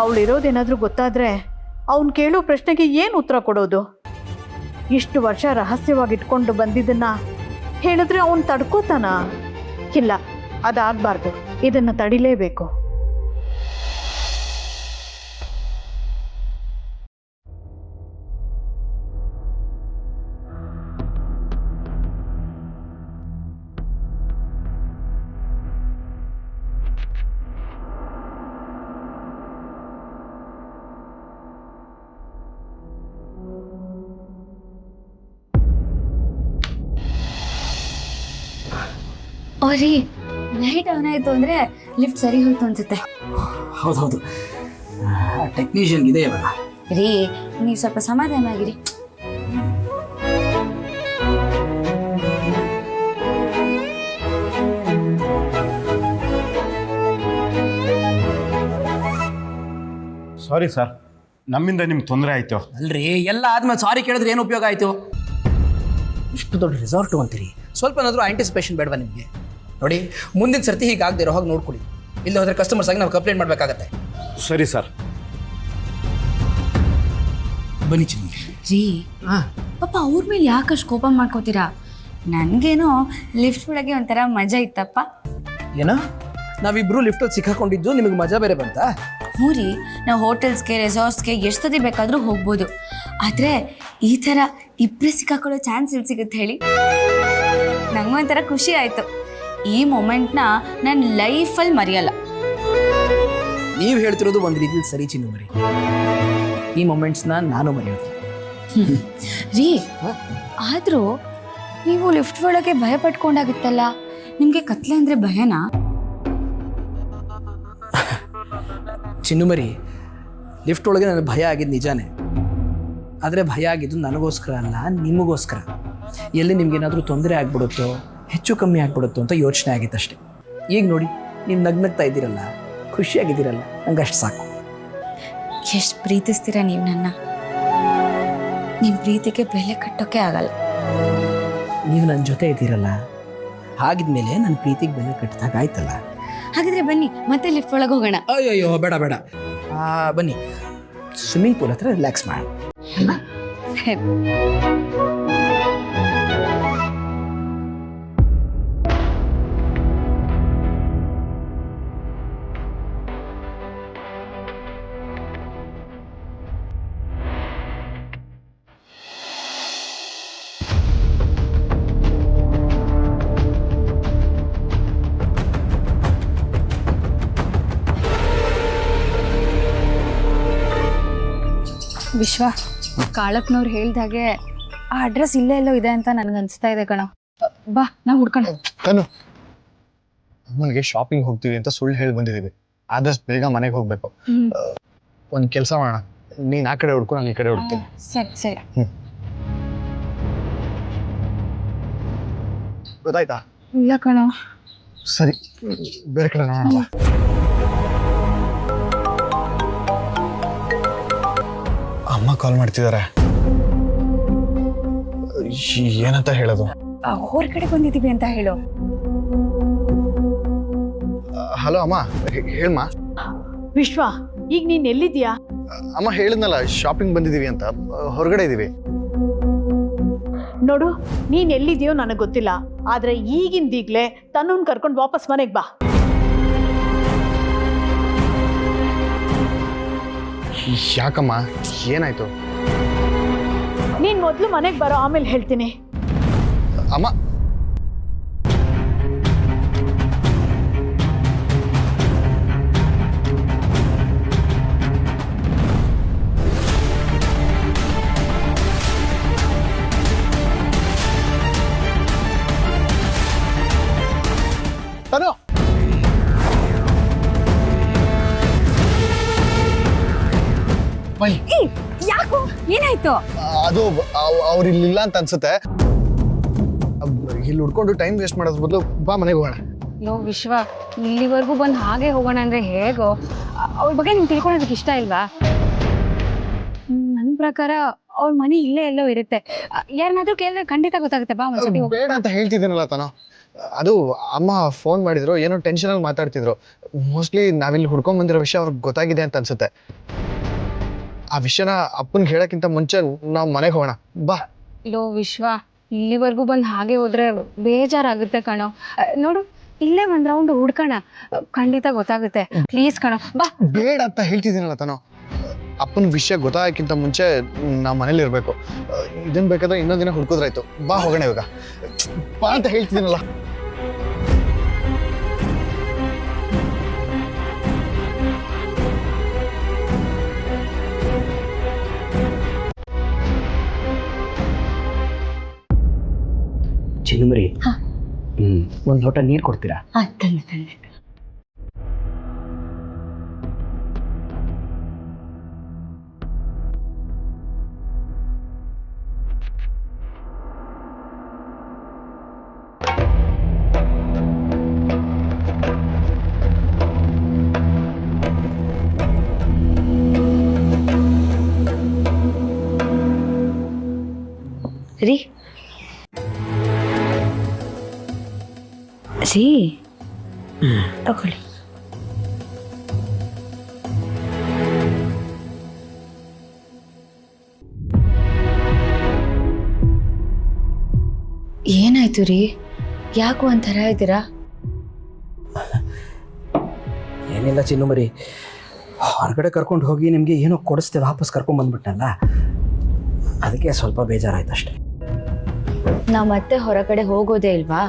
ಅವಳಿರೋದೇನಾದರೂ ಗೊತ್ತಾದರೆ ಅವನು ಕೇಳೋ ಪ್ರಶ್ನೆಗೆ ಏನು ಉತ್ತರ ಕೊಡೋದು? ಇಷ್ಟು ವರ್ಷ ರಹಸ್ಯವಾಗಿ ಇಟ್ಕೊಂಡು ಬಂದಿದ್ದನ್ನ ಹೇಳಿದ್ರೆ ಅವನು ತಡ್ಕೋತಾನ? ಇಲ್ಲ, ಅದಾಗಬಾರ್ದು. ಇದನ್ನು ತಡಿಲೇಬೇಕು. ಅವ್ರಿ ಲೈಟ್ ಆನ್ ಆಯ್ತು ಅಂದ್ರೆ ಲಿಫ್ಟ್ ಸರಿ ಹೋಯ್ತು ಅನ್ಸುತ್ತೆ. ಹೌದೌದು, ಟೆಕ್ನಿಷಿಯನ್ ಇದೆ ಇವಾಗ. ರೀ, ನೀವು ಸ್ವಲ್ಪ ಸಮಾಧಾನ ಆಗಿರಿ. ಸಾರಿ ಸರ್, ನಮ್ಮಿಂದ ನಿಮ್ಗೆ ತೊಂದರೆ ಆಯ್ತು. ಅಲ್ರಿ, ಎಲ್ಲ ಆದ್ಮೇಲೆ ಸಾರಿ ಕೇಳಿದ್ರೆ ಏನು ಉಪಯೋಗ ಆಯ್ತು? ಇಷ್ಟು ದೊಡ್ಡ ರಿಸಾರ್ಟು ಅಂತೀರಿ, ಸ್ವಲ್ಪನಾದರೂ ಆಂಟಿಸಿಪೇಷನ್ ಬೇಡವಾ ನಿಮಗೆ? ನೋಡಿ, ಮುಂದಿನ ಸರ್ತಿ ಹೀಗಾಗದಿರೋ ಹಾಗೆ ನೋಡ್ಕೊಳ್ಳಿ. ಇಲ್ಲಿ ಹೋದ್ರೆ ಕಸ್ಟಮರ್ಸ್ ಆಗಿ ನಾವು ಕಂಪ್ಲೇಂಟ್ ಮಾಡಬೇಕಾಗತ್ತೆ. ಸರಿ ಸರ್. ಬನ್ನಿ ಚಿನ್ನಿ. ರೀ, ಪಾಪ ಅವ್ರ ಮೇಲೆ ಯಾಕಷ್ಟು ಕೋಪ ಮಾಡ್ಕೋತೀರಾ? ನನಗೇನೋ ಲಿಫ್ಟ್ ಒಳಗೆ ಒಂಥರ ಮಜಾ ಇತ್ತಪ್ಪ. ಏನೋ ನಾವಿಬ್ರು ಲಿಫ್ಟಲ್ಲಿ ಸಿಕ್ಕಾಕೊಂಡಿದ್ದು ನಿಮಗೆ ಮಜಾ ಬೇರೆ ಬಂತಾ? ಹ್ಞೂ ರೀ, ನಾವು ಹೋಟೆಲ್ಸ್ಗೆ ರೆಸಾರ್ಟ್ಸ್ಗೆ ಎಷ್ಟು ಸತಿ ಬೇಕಾದರೂ ಹೋಗ್ಬೋದು. ಆದರೆ ಈ ಥರ ಇಬ್ಬರೇ ಸಿಕ್ಕಾಕೊಳ್ಳೋ ಚಾನ್ಸ್ ಇಲ್ಲಿ ಸಿಗುತ್ತೆ ಹೇಳಿ? ನಂಗೊಂಥರ ಖುಷಿ ಆಯಿತು. ಈ ಮೊಮೆಂಟ್ನ ನನ್ನ ಲೈಫಲ್ಲಿ ಮರೆಯಲ್ಲ. ನೀವು ಹೇಳ್ತಿರೋದು ಒಂದು ರೀತಿಲಿ ಸರಿ ಚಿನ್ನು ಮರಿ. ಈ ಮೊಮೆಂಟ್ಸ್ನ ನಾನು ಮರೆಯೋದು. ರೀ, ಆದರೂ ನೀವು ಲಿಫ್ಟ್ ಒಳಗೆ ಭಯ ಪಟ್ಕೊಂಡಾಗಿತ್ತಲ್ಲ, ನಿಮಗೆ ಕತ್ಲೆ ಅಂದರೆ ಭಯನಾ? ಚಿನ್ನು ಮರಿ, ಲಿಫ್ಟ್ ಒಳಗೆ ನನಗೆ ಭಯ ಆಗಿದ್ದು ನಿಜಾನೇ. ಆದರೆ ಭಯ ಆಗಿದ್ದು ನನಗೋಸ್ಕರ ಅಲ್ಲ, ನಿಮಗೋಸ್ಕರ. ಎಲ್ಲಿ ನಿಮ್ಗೇನಾದರೂ ತೊಂದರೆ ಆಗ್ಬಿಡುತ್ತೋ, ಹೆಚ್ಚು ಕಮ್ಮಿ ಆಗ್ಬಿಡುತ್ತೋ ಅಂತ ಯೋಚನೆ ಆಗಿತ್ತಷ್ಟೆ. ಈಗ ನೋಡಿ, ನೀವು ನಗ್ನಗ್ತಾ ಇದ್ದೀರಲ್ಲ, ಖುಷಿಯಾಗಿದ್ದೀರಲ್ಲ ನಂಗೆ ಅಷ್ಟು ಸಾಕು. ಎಷ್ಟು ಪ್ರೀತಿಸ್ತೀರಾ ನೀವು ನನ್ನ. ನಿಮ್ಮ ಪ್ರೀತಿಗೆ ಬೆಲೆ ಕಟ್ಟೋಕೆ ಆಗಲ್ಲ. ನೀವು ನನ್ನ ಜೊತೆ ಇದ್ದೀರಲ್ಲ, ಹಾಗಿದ್ಮೇಲೆ ನನ್ನ ಪ್ರೀತಿಗೆ ಬೆಲೆ ಕಟ್ಟಿದಾಗ ಆಯ್ತಲ್ಲ. ಹಾಗಿದ್ರೆ ಬನ್ನಿ ಮತ್ತೆ ಲಿಫ್ಟ್ ಒಳಗೆ ಹೋಗೋಣ. ಅಯ್ಯೋ ಬೇಡ ಬೇಡ, ಬನ್ನಿ ಸ್ವಿಮ್ಮಿಂಗ್ ಪೂಲ್ ಹತ್ರ ರಿಲ್ಯಾಕ್ಸ್ ಮಾಡಿ. ವಿಶ್ವ, ಕಾಳಪ್ಪನವ್ರು ಹೇಳ್ದಾಗೆ ಆ ಅಡ್ರೆಸ್ ಇಲ್ಲೇ ಎಲ್ಲೋ ಇದೆ ಅಂತ ನನಗೆ ಅನಿಸ್ತಾ ಇದೆ ಕಣ. ಬಾ ನಾವು ಹುಡ್ಕೊಂಡು. ತನು, ಅಮ್ಮನಿಗೆ ಶಾಪಿಂಗ್ ಹೋಗ್ತೀವಿ ಅಂತ ಸುಳ್ಳು ಹೇಳಿ ಬಂದಿದ್ದೀವಿ. ಆದಷ್ಟು ಬೇಗ ಮನೆಗೆ ಹೋಗ್ಬೇಕು. ಒಂದು ಕೆಲಸ ಮಾಡೋಣ, ನೀನು ಆ ಕಡೆ ಹುಡ್ಕೊ, ನಾನು ಈ ಕಡೆ ಹುಡ್ತೀನಿ. ಸರಿ ಸರಿ. ಗೊತ್ತಾಯ್ತಾ? ಇಲ್ಲ ಕಣ. ಸರಿ, ಬೇರೆ ಕಡೆ ನೋಡೋಣ. ಅಮ್ಮ ಕಾಲ್ ಮಾಡ್ತಿದ್ದಾರೆ. ಏನಂತ ಹೇಳೋದು? ಹೊರಗಡೆ ಬಂದಿದ್ದೀವಿ ಅಂತ ಹೇಳು. ಹಲೋ ಅಮ್ಮ, ಹೇಳ್ಮ. ವಿಶ್ವ, ಈಗ ನೀನ್ ಎಲ್ಲಿದ್ಯಾ? ಅಮ್ಮ ಹೇಳಿದ್ನಲ್ಲ, ಶಾಪಿಂಗ್ ಬಂದಿದ್ದೀವಿ ಅಂತ. ಹೊರಗಡೆ ಇದ್ದೀವಿ. ನೋಡು, ನೀನ್ ಎಲ್ಲಿದ್ಯೋ ನನಗೆ ಗೊತ್ತಿಲ್ಲ, ಆದ್ರೆ ಈಗಿಂದೀಗ್ಲೇ ತನ್ನನ್ ಕರ್ಕೊಂಡು ವಾಪಸ್ ಮನೆಗೆ ಬಾ. ಯಾಕಮ್ಮ, ಏನಾಯ್ತು? ನೀನ್ ಮೊದ್ಲು ಮನೆಗೆ ಬರೋ, ಆಮೇಲೆ ಹೇಳ್ತೀನಿ. ಅಮ್ಮ, ತನು, ಯಾಕೋ ಏನಾಯ್ತು? ಅದು ಅವ್ರು ಇಲ್ಲಿಲ್ಲ ಅಂತ ಅನ್ಸುತ್ತೆ. ಇಲ್ಲಿ ಹುಡ್ಕೊಂಡು ಟೈಮ್ ವೇಸ್ಟ್ ಮಾಡೋದ್ ಬದಲು ಬಾ ಮನೆಗೆ ಹೋಗೋಣ. ಲೋ ವಿಶ್ವ, ಇಲ್ಲಿವರೆಗೂ ಬಂದು ಹಾಗೆ ಹೋಗೋಣ ಅಂದ್ರೆ ಹೇಗೋ? ಅವ್ರ ಬಗ್ಗೆ ನಿಮ್ಗೆ ತಿಳ್ಕೊಳೋದಕ್ಕೆ ಇಷ್ಟ ಇಲ್ವಾ? ನನ್ನ ಪ್ರಕಾರ ಅವ್ರ ಮನೆ ಇಲ್ಲೇ ಎಲ್ಲೋ ಇರುತ್ತೆ. ಯಾರನ್ನಾದ್ರೂ ಕೇಳಿದ್ರೆ ಖಂಡಿತ ಗೊತ್ತಾಗುತ್ತೆ. ಬಾ ಒಂದ್ಸತಿ ಹೋಗಿ. ಬೇಡ ಅಂತ ಹೇಳ್ತಿದ್ದೀನಲ್ಲ ತಾನು. ಅದು ಅಮ್ಮ ಫೋನ್ ಮಾಡಿದ್ರು, ಏನೋ ಟೆನ್ಷನಲ್ಲಿ ಮಾತಾಡ್ತಿದ್ರು. ಮೋಸ್ಟ್ಲಿ ನಾವಿಲ್ಲಿ ಹುಡ್ಕೊಂಡ್ ಬಂದಿರೋ ವಿಷಯ ಅವ್ರಿಗೆ ಗೊತ್ತಾಗಿದೆ ಅಂತ ಅನ್ಸುತ್ತೆ. ಆ ವಿಷಯನ ಅಪ್ಪನ್ಗೆ ಹೇಳಕ್ಕಿಂತ ಮುಂಚೆ ನಾವು ಮನೆಗೆ ಹೋಗೋಣ. ಬಾ. ಲೋ ವಿಶ್ವ, ಇಲ್ಲಿವರೆಗೂ ಬಂದು ಹಾಗೆ ಹೋದ್ರೆ ಬೇಜಾರಾಗುತ್ತೆ ಕಣೋ. ನೋಡು, ಇಲ್ಲೇ ಒಂದ್ ರೌಂಡ್ ಹುಡ್ಕೋಣ, ಖಂಡಿತ ಗೊತ್ತಾಗುತ್ತೆ. ಪ್ಲೀಸ್ ಕಣೋ, ಬಾ. ಬೇಡ ಅಂತ ಹೇಳ್ತಿದ್ದೀನಲ್ಲ ತಾನು. ಅಪ್ಪನ ವಿಷಯ ಗೊತ್ತಾಗಕ್ಕಿಂತ ಮುಂಚೆ ನಾವು ಮನೇಲಿ ಇರಬೇಕು. ಇದನ್ ಬೇಕಾದ್ರೆ ಇನ್ನೊಂದ್ ದಿನ ಹುಡ್ಕೋದ್ರಾಯ್ತು. ಬಾ ಹೋಗೋಣ ಇವಾಗ. ಬಾ ಅಂತ ಹೇಳ್ತಿದ್ದೀನಲ್ಲ. ಚಿನ್ನುಮರಿ, ಒಂದು ಲೋಟ ನೀರು ಕೊಡ್ತೀರಾ? ರೀ ರೀ ತಗೊಳ್ಳಿ. ಏನಾಯ್ತು ರೀ? ಯಾಕೋ ಒಂಥರ ಇದ್ದೀರಾ? ಏನಿಲ್ಲ ಚಿನ್ನುಮರಿ, ಹೊರಗಡೆ ಕರ್ಕೊಂಡು ಹೋಗಿ ನಿಮಗೆ ಏನೋ ಕೊಡಿಸ್ದೆ ವಾಪಸ್ ಕರ್ಕೊಂಡು ಬಂದ್ಬಿಟ್ಟನಲ್ಲ, ಅದಕ್ಕೆ ಸ್ವಲ್ಪ ಬೇಜಾರಾಯ್ತು ಅಷ್ಟೇ. ನಾವು ಮತ್ತೆ ಹೊರಗಡೆ ಹೋಗೋದೇ ಇಲ್ವಾ?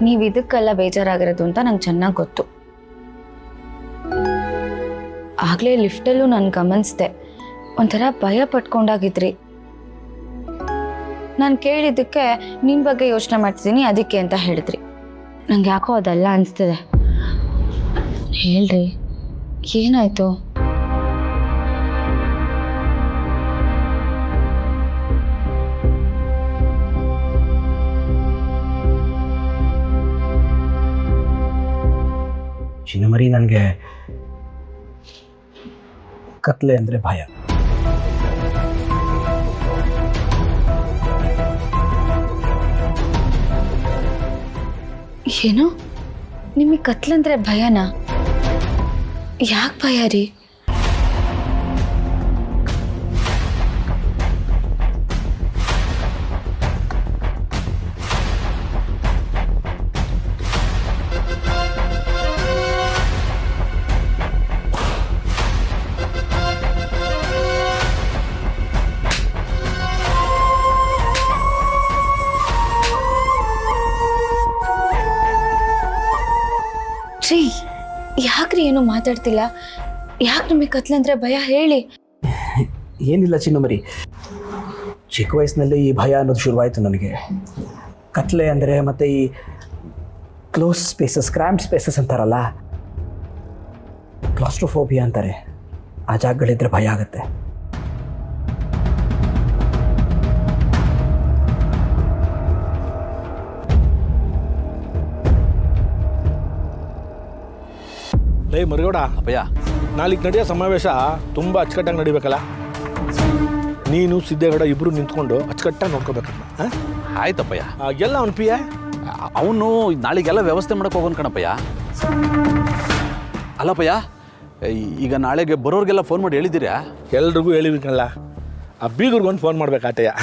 ನೀವು ಇದಕ್ಕೆಲ್ಲ ಬೇಜಾರಾಗಿರೋದು ಅಂತ ನಂಗೆ ಚೆನ್ನಾಗಿ ಗೊತ್ತು. ಆಗ್ಲೇ ಲಿಫ್ಟಲ್ಲೂ ನಾನು ಗಮನಿಸ್ದೆ, ಒಂಥರ ಭಯ ಪಟ್ಕೊಂಡಾಗಿದ್ರಿ. ನಾನು ಕೇಳಿದ್ದಕ್ಕೆ ನಿಮ್ಮ ಬಗ್ಗೆ ಯೋಚನೆ ಮಾಡ್ತಿದ್ದೀನಿ ಅದಕ್ಕೆ ಅಂತ ಹೇಳಿದ್ರಿ. ನಂಗೆ ಯಾಕೋ ಅದಲ್ಲ ಅನಿಸ್ತಿದೆ. ಹೇಳ್ರಿ, ಏನಾಯ್ತು? ಚಿನ್ನಮರಿ, ನನಗೆ ಕತ್ಲೆ ಅಂದರೆ ಭಯ. ಏನೋ ನಿಮಗೆ ಕತ್ಲಂದ್ರೆ ಭಯನಾ? ಯಾಕೆ ಭಯ ರೀ? ರೀ ಯಾಕ್ರಿ ಏನೋ ಮಾತಾಡ್ತಿಲ್ಲ? ಯಾಕೆ ನಿಮಗೆ ಕತ್ಲಂದ್ರೆ ಭಯ ಹೇಳಿ? ಏನಿಲ್ಲ ಚಿನ್ನಮರಿ, ಚಿಕ್ಕ ವಯಸ್ಸಿನಲ್ಲಿ ಈ ಭಯ ಅನ್ನೋದು ಶುರುವಾಯಿತು ನನಗೆ. ಕತ್ಲೆ ಅಂದರೆ ಮತ್ತು ಈ ಕ್ಲೋಸ್ ಸ್ಪೇಸಸ್, ಕ್ರ್ಯಾಂಪ್ ಸ್ಪೇಸಸ್ ಅಂತಾರಲ್ಲ, ಕ್ಲಾಸ್ಟ್ರೋಫೋಬಿಯಾ ಅಂತಾರೆ, ಆ ಜಾಗಗಳಿದ್ರೆ ಭಯ ಆಗುತ್ತೆ. ಲೈ ಮರಿಯೋಡ ಅಪ್ಪಯ್ಯ, ನಾಳೆಗೆ ನಡೆಯೋ ಸಮಾವೇಶ ತುಂಬ ಅಚ್ಚುಕಟ್ಟಾಗಿ ನಡಿಬೇಕಲ್ಲ. ನೀನು ಸಿದ್ದೇಗೌಡ ಇಬ್ಬರು ನಿಂತ್ಕೊಂಡು ಅಚ್ಚುಕಟ್ಟಾಗಿ ನೋಡ್ಕೋಬೇಕನ್ನ. ಆಯ್ತಪ್ಪಯ್ಯ. ಎಲ್ಲ ಅವ್ನು ಪಿಯ ಅವನು ನಾಳೆಗೆಲ್ಲ ವ್ಯವಸ್ಥೆ ಮಾಡಕ್ಕೆ ಹೋಗೋನು ಕಣಪ್ಪಯ್ಯ. ಅಲ್ಲಪ್ಪಯ್ಯ, ಈಗ ನಾಳೆಗೆ ಬರೋರಿಗೆಲ್ಲ ಫೋನ್ ಮಾಡಿ ಹೇಳಿದ್ದೀರಾ? ಎಲ್ರಿಗೂ ಹೇಳಿಬೇಕಲ್ಲ, ಆ ಬೀಗರ್ಗೊಂದು ಫೋನ್ ಮಾಡ್ಬೇಕಾಟಯ್ಯ.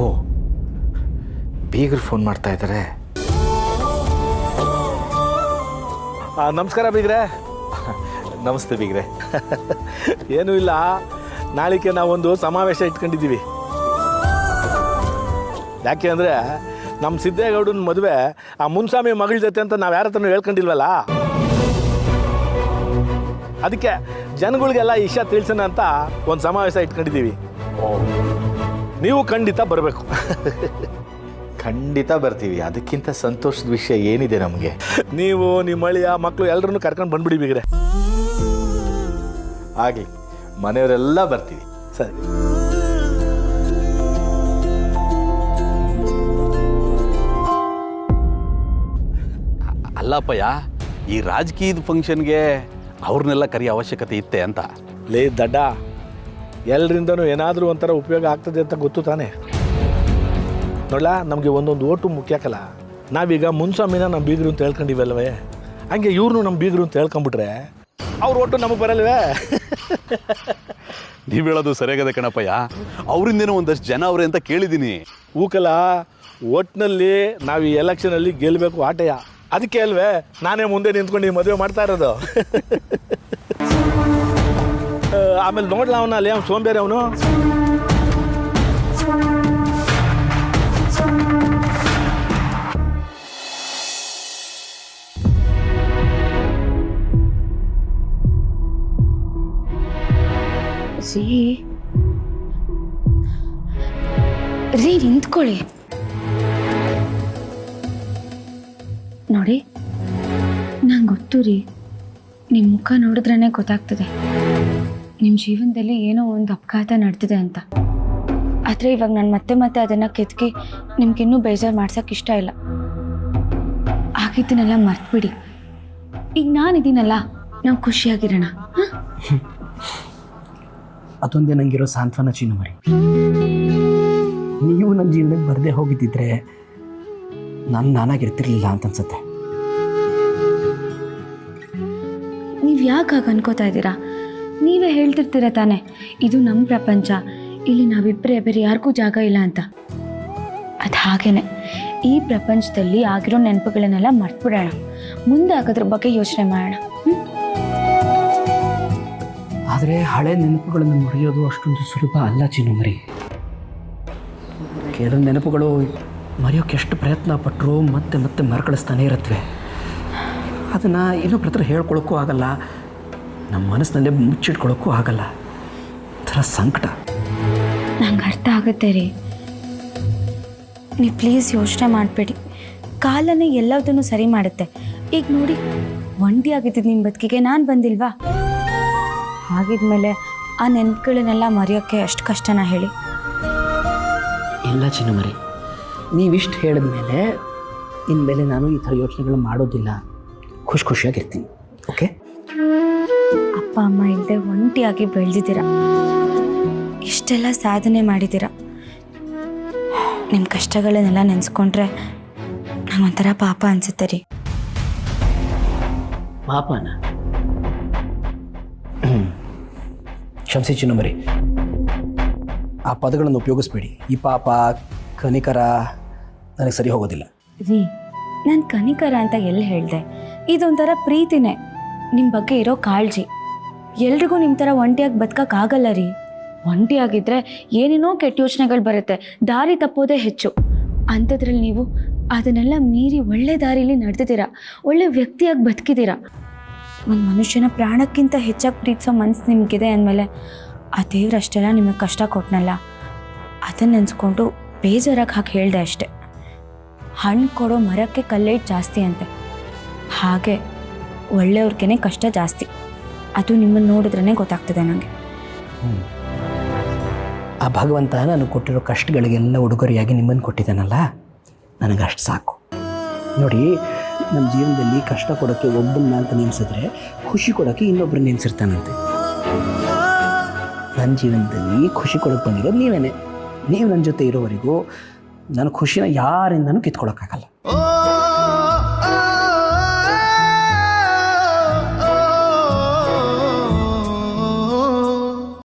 ಓ, ಬೀಗರು ಫೋನ್ ಮಾಡ್ತಾ ಇದ್ದಾರೆ. ನಮಸ್ಕಾರ ಬೀಗ್ರೆ. ನಮಸ್ತೆ ಬೀಗ್ರೆ. ಏನೂ ಇಲ್ಲ, ನಾಳೆಗೆ ನಾವೊಂದು ಸಮಾವೇಶ ಇಟ್ಕೊಂಡಿದ್ದೀವಿ. ಯಾಕೆ ಅಂದರೆ ನಮ್ಮ ಸಿದ್ದೇಗೌಡನ ಮದುವೆ ಆ ಮುನ್ಸ್ವಾಮಿ ಮಗಳ ಜೊತೆ ಅಂತ ನಾವು ಯಾರ ಹತ್ರನೂ ಹೇಳ್ಕೊಂಡಿಲ್ವಲ್ಲ, ಅದಕ್ಕೆ ಜನಗಳಿಗೆಲ್ಲ ಈ ವಿಷಯ ತಿಳಿಸೋಣ ಅಂತ ಒಂದು ಸಮಾವೇಶ ಇಟ್ಕೊಂಡಿದ್ದೀವಿ. ನೀವು ಖಂಡಿತ ಬರಬೇಕು. ಖಂಡಿತ ಬರ್ತೀವಿ. ಅದಕ್ಕಿಂತ ಸಂತೋಷದ ವಿಷಯ ಏನಿದೆ ನಮಗೆ? ನೀವು ನಿಮ್ಮ ಅಳಿಯ ಮಕ್ಕಳು ಎಲ್ಲರನ್ನೂ ಕರ್ಕೊಂಡು ಬಂದ್ಬಿಡಿ ಬೀಗ್ರೆ. ಆಗಲಿ, ಮನೆಯವರೆಲ್ಲ ಬರ್ತೀವಿ. ಸರಿ. ಅಲ್ಲಪ್ಪಯ್ಯ, ಈ ರಾಜಕೀಯದ ಫಂಕ್ಷನ್ಗೆ ಅವ್ರನ್ನೆಲ್ಲ ಕರೆಯೋ ಅವಶ್ಯಕತೆ ಇತ್ತೆ ಅಂತ. ಲೇ ದಡ್ಡ, ಎಲ್ಲರಿಂದನೂ ಏನಾದರೂ ಒಂಥರ ಉಪಯೋಗ ಆಗ್ತದೆ ಅಂತ ಗೊತ್ತು ತಾನೆ. ನೋಡ್ಲ, ನಮಗೆ ಒಂದೊಂದು ಓಟು ಮುಖ್ಯಕ್ಕಲ್ಲ. ನಾವೀಗ ಮುನ್ಸ್ವಾಮಿನ ನಮ್ಮ ಬೀಗರು ಅಂತ ಹೇಳ್ಕೊಂಡಿವಲ್ವೇ, ಹಂಗೆ ಇವ್ರನ್ನೂ ನಮ್ಮ ಬೀಗರು ಅಂತ ಹೇಳ್ಕೊಂಬಿಟ್ರೆ ಅವ್ರ ಓಟು ನಮಗೆ ಬರಲ್ವೇ? ನೀವು ಹೇಳೋದು ಸರಿಯಾಗದೆ ಕಣಪ್ಪಯ್ಯ. ಅವರಿಂದೇನೋ ಒಂದಷ್ಟು ಜನ ಅವ್ರೆ ಅಂತ ಕೇಳಿದ್ದೀನಿ. ಹೂಕಲ್ಲ, ಒಟ್ಟಿನಲ್ಲಿ ನಾವು ಈ ಎಲೆಕ್ಷನಲ್ಲಿ ಗೆಲ್ಲಬೇಕು ಆಟೆಯ. ಅದಕ್ಕೆ ಅಲ್ವೇ ನಾನೇ ಮುಂದೆ ನಿಂತ್ಕೊಂಡು ಈ ಮದುವೆ ಮಾಡ್ತಾ ಇರೋದು. ಆಮೇಲೆ ನೋಡ್ಲ ಅವನ ಅಲ್ಲಿ ಅವ್ನು ಸೋಂಬೇರಿ ಅವನು. ರೀ ನಿಂತ್ಕೊಳ್ಳಿ. ನೋಡಿ, ನಂಗೆ ಗೊತ್ತು ರೀ, ನಿಮ್ಮ ಮುಖ ನೋಡಿದ್ರೇ ಗೊತ್ತಾಗ್ತದೆ ನಿಮ್ಮ ಜೀವನದಲ್ಲಿ ಏನೋ ಒಂದು ಅಪಘಾತ ನಡೆದಿದೆ ಅಂತ. ಆದರೆ ಇವಾಗ ನಾನು ಮತ್ತೆ ಮತ್ತೆ ಅದನ್ನು ಕೆತ್ಕಿ ನಿಮ್ಗಿನ್ನೂ ಬೇಜಾರು ಮಾಡ್ಸೋಕ್ಕೆ ಇಷ್ಟ ಇಲ್ಲ. ಆಗಿದ್ದನ್ನೆಲ್ಲ ಮರ್ತ್ಬಿಡಿ. ಈಗ ನಾನಿದ್ದೀನಲ್ಲ, ನಾವು ಖುಷಿಯಾಗಿರೋಣ. ಅದೊಂದೇ ನನಗಿರೋ ಸಾಂತ್ವನ ಚಿನ್ನಮರಿ. ನೀವು ನನ್ನ ಜೀವನಕ್ಕೆ ಬರದೇ ಹೋಗಿದ್ದಿದ್ರೆ ನಾನಾಗಿರ್ತಿರ್ಲಿಲ್ಲ ಅಂತ ಅನ್ಸುತ್ತೆ. ನೀವು ಯಾಕೆ ಹಾಗೆ ಅನ್ಕೋತಾ ಇದ್ದೀರಾ? ನೀವೇ ಹೇಳ್ತಿರ್ತೀರ ತಾನೆ, ಇದು ನಮ್ಮ ಪ್ರಪಂಚ, ಇಲ್ಲಿ ನಾವಿಬ್ಬರೇ ಬೇರೆ ಯಾರಿಗೂ ಜಾಗ ಇಲ್ಲ ಅಂತ. ಅದು ಹಾಗೇನೆ, ಈ ಪ್ರಪಂಚದಲ್ಲಿ ಆಗಿರೋ ನೆನಪುಗಳನ್ನೆಲ್ಲ ಮರ್ತ್ಬಿಡೋಣ. ಮುಂದೆ ಆಗೋದ್ರ ಬಗ್ಗೆ ಯೋಚನೆ ಮಾಡೋಣ. ಆದರೆ ಹಳೆ ನೆನಪುಗಳನ್ನು ಮರೆಯೋದು ಅಷ್ಟೊಂದು ಸುಲಭ ಅಲ್ಲ ಚಿನ್ನಮರಿ. ಕೆಲವು ನೆನಪುಗಳು ಮರೆಯೋಕ್ಕೆ ಎಷ್ಟು ಪ್ರಯತ್ನ ಪಟ್ಟರು ಮತ್ತೆ ಮತ್ತೆ ಮರುಕಳಿಸ್ತಾನೆ ಇರುತ್ತವೆ. ಅದನ್ನು ಇನ್ನೊಬ್ಬರ ಹತ್ರ ಹೇಳ್ಕೊಳಕ್ಕೂ ಆಗಲ್ಲ, ನಮ್ಮ ಮನಸ್ಸಿನಲ್ಲೇ ಮುಚ್ಚಿಟ್ಕೊಳ್ಳೋಕ್ಕೂ ಆಗಲ್ಲ. ಥರ ಸಂಕಟ. ನಂಗೆ ಅರ್ಥ ಆಗುತ್ತೆ ರೀ, ನೀವು ಪ್ಲೀಸ್ ಯೋಚನೆ ಮಾಡಬೇಡಿ. ಕಾಲನೇ ಎಲ್ಲದನ್ನು ಸರಿ ಮಾಡುತ್ತೆ. ಈಗ ನೋಡಿ, ಒಂಟಿಯಾಗಿದ್ದು ನಿಮ್ಮ ಬದುಕಿಗೆ ನಾನು ಬಂದಿಲ್ವಾ? ಹಾಗಿದ್ಮೇಲೆ ಆ ನೆನಪುಗಳನ್ನೆಲ್ಲ ಮರೆಯೋಕ್ಕೆ ಎಷ್ಟು ಕಷ್ಟನಾ ಹೇಳಿ? ಇಲ್ಲ ಚಿನ್ನಮರಿ, ನೀವಿಷ್ಟು ಹೇಳಿದ ಮೇಲೆ ಇನ್ಮೇಲೆ ನಾನು ಈ ಥರ ಯೋಚನೆಗಳು ಮಾಡೋದಿಲ್ಲ. ಖುಷಿಯಾಗಿರ್ತೀನಿ. ಓಕೆ? ಅಪ್ಪ ಅಮ್ಮ ಇಲ್ಲದೆ ಒಂಟಿಯಾಗಿ ಬೆಳೆದಿದ್ದೀರ, ಇಷ್ಟೆಲ್ಲ ಸಾಧನೆ ಮಾಡಿದ್ದೀರ. ನಿಮ್ಮ ಕಷ್ಟಗಳನ್ನೆಲ್ಲ ನೆನೆಸ್ಕೊಂಡ್ರೆ ನಂಗೊಂಥರ ಪಾಪ ಅನಿಸುತ್ತೆ ರೀ. ಪಾಪನ? ಕ್ಷಮಿಸಿ ಚಿನ್ನಮರಿ, ಆ ಪದಗಳನ್ನು ಉಪಯೋಗಿಸ್ಬೇಡಿ. ಈ ಪಾಪ, ಕನಿಕರ ನನಗೆ ಸರಿ ಹೋಗೋದಿಲ್ಲ. ರೀ, ನಾನು ಕನಿಕರ ಅಂತ ಎಲ್ಲಿ ಹೇಳಿದೆ? ಇದೊಂಥರ ಪ್ರೀತಿನೇ, ನಿಮ್ಮ ಬಗ್ಗೆ ಇರೋ ಕಾಳಜಿ. ಎಲ್ರಿಗೂ ನಿಮ್ಮ ಥರ ಒಂಟಿಯಾಗಿ ಬದುಕೋಕ್ಕಾಗಲ್ಲ ರೀ. ಒಂಟಿಯಾಗಿದ್ದರೆ ಏನೇನೋ ಕೆಟ್ಟ ಯೋಚನೆಗಳು ಬರುತ್ತೆ, ದಾರಿ ತಪ್ಪೋದೇ ಹೆಚ್ಚು. ಅಂಥದ್ರಲ್ಲಿ ನೀವು ಅದನ್ನೆಲ್ಲ ಮೀರಿ ಒಳ್ಳೆ ದಾರಿಲಿ ನಡೆದಿದ್ದೀರಾ, ಒಳ್ಳೆ ವ್ಯಕ್ತಿಯಾಗಿ ಬದುಕಿದ್ದೀರಾ. ಒಂದು ಮನುಷ್ಯನ ಪ್ರಾಣಕ್ಕಿಂತ ಹೆಚ್ಚಾಗಿ ಪ್ರೀತಿಸೋ ಮನಸ್ಸು ನಿಮಗಿದೆ ಅಂದಮೇಲೆ ಆ ದೇವ್ರಷ್ಟೆಲ್ಲ ನಿಮಗೆ ಕಷ್ಟ ಕೊಟ್ಟನಲ್ಲ, ಅದನ್ನು ನೆನೆಸ್ಕೊಂಡು ಬೇಜಾರಾಗಿ ಹಾಕಿ ಹೇಳಿದೆ ಅಷ್ಟೆ. ಹಣ್ಣು ಕೊಡೋ ಮರಕ್ಕೆ ಕಲ್ಲೇಟ್ ಜಾಸ್ತಿ ಅಂತೆ, ಹಾಗೆ ಒಳ್ಳೆಯವ್ರಿಗೇ ಕಷ್ಟ ಜಾಸ್ತಿ. ಅದು ನಿಮ್ಮನ್ನು ನೋಡಿದ್ರೇ ಗೊತ್ತಾಗ್ತದೆ ನನಗೆ. ಆ ಭಗವಂತ ನಾನು ಕೊಟ್ಟಿರೋ ಕಷ್ಟಗಳಿಗೆಲ್ಲ ಉಡುಗೊರೆಯಾಗಿ ನಿಮ್ಮನ್ನು ಕೊಟ್ಟಿದ್ದಾನಲ್ಲ, ನನಗೆ ಅಷ್ಟು ಸಾಕು. ನೋಡಿ, ನಮ್ಮ ಜೀವನದಲ್ಲಿ ಕಷ್ಟ ಕೊಡೋಕ್ಕೆ ಒಬ್ಬನ್ನ ಅಂತ ನೇಮಿಸಿದ್ರೆ ಖುಷಿ ಕೊಡೋಕ್ಕೆ ಇನ್ನೊಬ್ಬರು ನೇಮಿಸಿರ್ತಾನಂತೆ. ನನ್ನ ಜೀವನದಲ್ಲಿ ಖುಷಿ ಕೊಡೋಕ್ಕೆ ಬಂದಿರೋದು ನೀವೇನೆ. ನೀವು ನನ್ನ ಜೊತೆ ಇರೋವರೆಗೂ ನಾನು ಖುಷಿನ ಯಾರಿಂದನೂ ಕಿತ್ಕೊಳ್ಳೋಕ್ಕಾಗಲ್ಲ.